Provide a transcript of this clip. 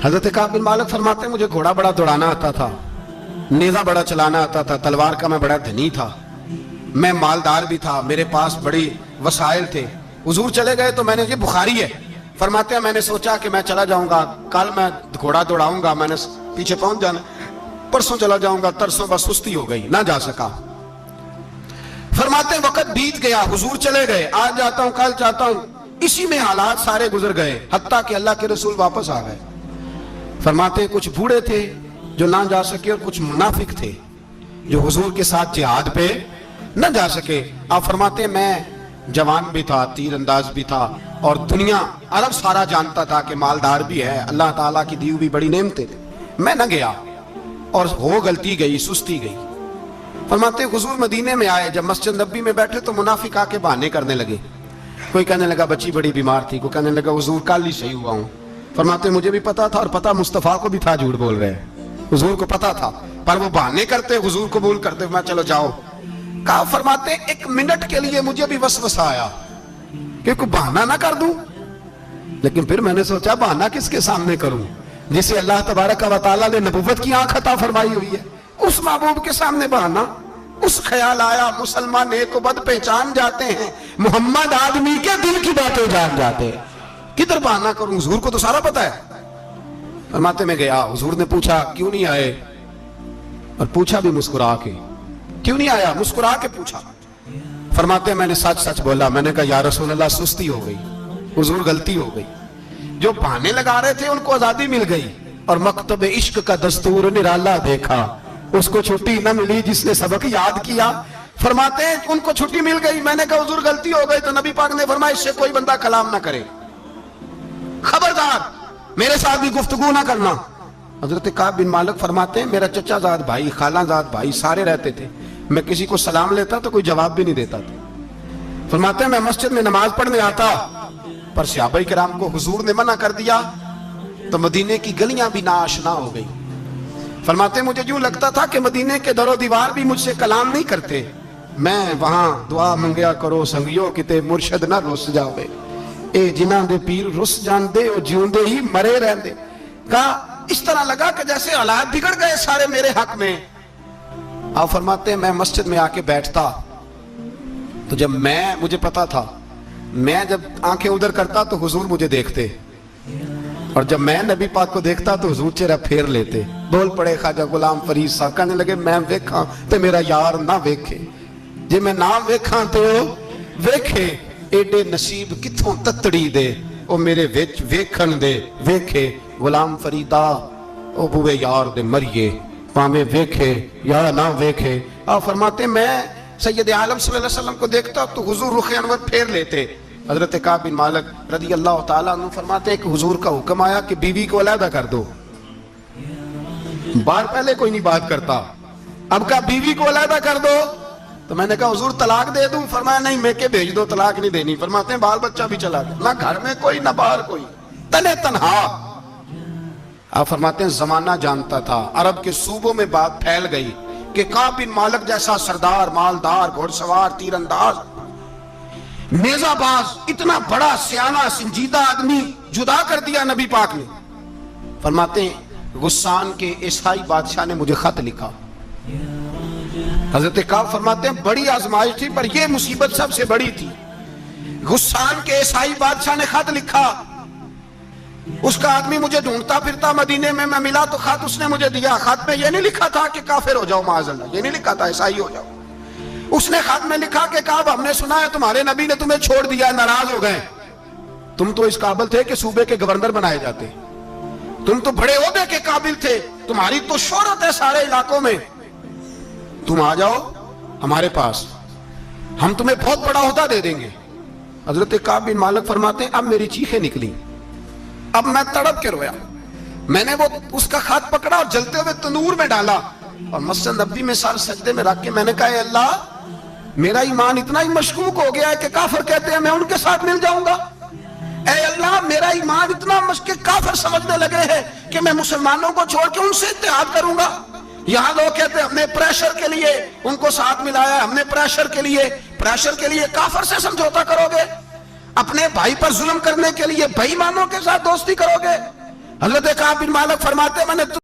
حضرت کعب بن مالک فرماتے ہیں مجھے گھوڑا بڑا دوڑانا آتا تھا، نیزہ بڑا چلانا آتا تھا، تلوار کا میں بڑا دھنی تھا، میں مالدار بھی تھا، میرے پاس بڑی وسائل تھے۔ حضور چلے گئے تو میں نے، یہ بخاری ہے، فرماتے ہیں میں نے سوچا کہ میں چلا جاؤں گا، کل میں گھوڑا دوڑاؤں گا، میں نے پیچھے پہنچ جانا، پرسوں چلا جاؤں گا، ترسوں بس سستی ہو گئی، نہ جا سکا۔ فرماتے ہیں وقت بیت گیا، حضور چلے گئے، آج جاتا ہوں کل جاتا ہوں، اسی میں حالات سارے گزر گئے، حتیٰ کہ اللہ کے رسول واپس آ گئے۔ فرماتے ہیں کچھ بوڑھے تھے جو نہ جا سکے، اور کچھ منافق تھے جو حضور کے ساتھ جہاد پہ نہ جا سکے۔ آپ فرماتے ہیں میں جوان بھی تھا، تیر انداز بھی تھا، اور دنیا عرب سارا جانتا تھا کہ مالدار بھی ہے، اللہ تعالیٰ کی دی ہوئی بڑی نعمتیں تھے، میں نہ گیا، اور ہو غلطی گئی، سستی گئی۔ فرماتے ہیں حضور مدینے میں آئے، جب مسجد نبی میں بیٹھے تو منافق آ کے بہانے کرنے لگے، کوئی کہنے لگا بچی بڑی بیمار تھی، کوئی کہنے لگا حضور کل ہی صحیح ہوا ہوں۔ فرماتے ہیں مجھے بھی پتا تھا، اور پتا مصطفیٰ کو بھی تھا جھوٹ بول رہے ہیں، حضور کو پتا تھا، پر وہ بہانے کرتے، حضور قبول کرتے، میں چلو جاؤ۔ کہا فرماتے ہیں ایک منٹ کے لیے مجھے بھی وسوسہ آیا کہ کوئی بہانہ نہ کر دوں، لیکن پھر میں نے سوچا بہانہ کس کے سامنے کروں، جسے اللہ تبارک و تعالیٰ نے نبوت کی آنکھ عطا فرمائی ہوئی ہے، اس محبوب کے سامنے بہانہ۔ اس خیال آیا مسلمان نیک و بد پہچان جاتے ہیں، محمد آدمی کے دل کی باتیں جان جاتے ہیں، کدھر بہانہ کروں، حضور کو تو سارا پتا ہے۔ فرماتے میں گیا، حضور نے پوچھا کیوں نہیں آئے، اور پوچھا بھی مسکرا کے، کیوں نہیں آیا، مسکرا کے پوچھا۔ فرماتے ہیں میں نے سچ سچ بولا، میں نے کہا یا رسول اللہ سستی ہو گئی، حضور غلطی ہو گئی۔ جو بہانے لگا رہے تھے ان کو آزادی مل گئی، اور مکتب عشق کا دستور نرالا دیکھا، اس کو چھٹی نہ ملی جس نے سبق یاد کیا۔ فرماتے ہیں ان کو چھٹی مل گئی، میں نے کہا حضور غلطی ہو گئی، تو نبی پاک نے فرمایا اس سے کوئی بندہ کلام نہ کرے، خبردار میرے ساتھ بھی گفتگو نہ کرنا۔ حضرت کعب بن مالک فرماتے ہیں میرا چچا زاد بھائی، خالہ زاد بھائی سارے رہتے تھے، میں کسی کو سلام لیتا تو کوئی جواب بھی نہیں دیتا تھا۔ فرماتے ہیں میں مسجد میں نماز پڑھنے آتا، پر صحابہ کرام کو حضور نے منع کر دیا تو مدینے کی گلیاں بھی ناآشنا ہو گئی۔ فرماتے ہیں مجھے یوں لگتا تھا کہ مدینے کے در و دیوار بھی مجھ سے کلام نہیں کرتے، میں وہاں دعا منگیا کرو سنگیو کتے مرشد نہ رس جاوے، اے جنہاں دے پیر رس جان دے او جیوندے ہی مرے رہن دے۔ کہا اس طرح لگا کہ جیسے حالات بگڑ گئے سارے میرے حق میں۔ آپ فرماتے ہیں میں مسجد میں آ کے بیٹھتا تو جب مجھے پتا تھا میں جب آنکھیں ادھر کرتا تو حضور مجھے دیکھتے، اور جب میں نبی پاک کو دیکھتا تو حضور چہرہ پھیر لیتے۔ بول پڑے خواجہ غلام فرید صاحب، کہنے لگے میں ویکھاں تے میرا یار نہ ویکھے، جے میں نہ ویکھاں تے ویکھے، ایڈے نصیب کتھوں تتڑی دے او میرے وچ ویکھن دے ویکھے، غلام فریدا او بوے یار دے مریے پامے ویکھے یا نہ ویکھے۔ آپ فرماتے میں سید عالم صلی اللہ علیہ وسلم کو دیکھتا تو حضور رخ انور پھیر لیتے۔ حضرت کعب بن مالک رضی اللہ تعالیٰ عنہ فرماتے ہیں کہ حضور کا حکم آیا کہ بیوی کو علیحدہ کر دو، بار پہلے کوئی نہیں بات کرتا، اب کہا بیوی کو علیحدہ کر دو، تو میں نے کہا حضور طلاق دے دوں، فرمایا نہیں میں کہ بھیج دو، طلاق نہیں دینی۔ فرماتے ہیں بال بچہ بھی چلا گیا، نہ گھر میں کوئی نہ باہر کوئی، تنے تنہا۔ آپ فرماتے ہیں زمانہ جانتا تھا، عرب کے صوبوں میں بات پھیل گئی کہ کعب بن مالک جیسا سردار، مالدار، گھوڑ سوار، تیر انداز، نیزہ باز، اتنا بڑا سیانہ سنجیدہ آدمی جدا کر دیا نبی پاک نے۔ فرماتے ہیں غسان کے عیسائی بادشاہ نے مجھے خط لکھا۔ حضرت کعب فرماتے ہیں بڑی آزمائش تھی، پر یہ مصیبت سب سے بڑی تھی۔ غسان کے عیسائی بادشاہ نے خط لکھا، اس کا آدمی مجھے ڈھونڈتا پھرتا مدینے میں، میں ملا تو خط اس نے مجھے دیا۔ خط میں یہ نہیں لکھا تھا کہ کافر ہو جاؤ معاذ اللہ، یہ نہیں لکھا تھا عیسائی ہو جاؤ۔ اس نے خط میں لکھا کہ کعب ہم نے سنا ہے تمہارے نبی نے تمہیں چھوڑ دیا ہے، ناراض ہو گئے، تم تو اس قابل تھے کہ صوبے کے گورنر بنائے جاتے، تم تو بڑے عہدے کے قابل تھے، تمہاری تو شہرت ہے سارے علاقوں میں، تم آ جاؤ ہمارے پاس، ہم تمہیں بہت بڑا عہدہ دے دیں گے۔ حضرت کعب بن مالک فرماتے ہیں اب میری چیخیں نکلی، اب میں تڑپ کے رویا، میں نے وہ اس کا خط پکڑا اور جلتے ہوئے تنور میں ڈالا، اور مسجد نبی میں سر سجدے میں رکھ کے میں نے کہا اے اللہ میرا ایمان اتنا ہی مشکوک ہو گیا ہے کہ کافر کہتے ہیں میں ان کے ساتھ مل جاؤں گا، اے اللہ میرا ایمان اتنا مشکوک، کافر سمجھنے لگے ہیں کہ میں مسلمانوں کو چھوڑ کے ان سے اتحاد کروں گا۔ یہاں لوگ کہتے ہیں ہم نے پریشر کے لیے ان کو ساتھ ملایا ہے، ہم نے پریشر کے لیے کافر سے سمجھوتا کرو گے، اپنے بھائی پر ظلم کرنے کے لیے بے ایمانوں کے ساتھ دوستی کرو گے۔ حضرت کعب بن مالک فرماتے میں نے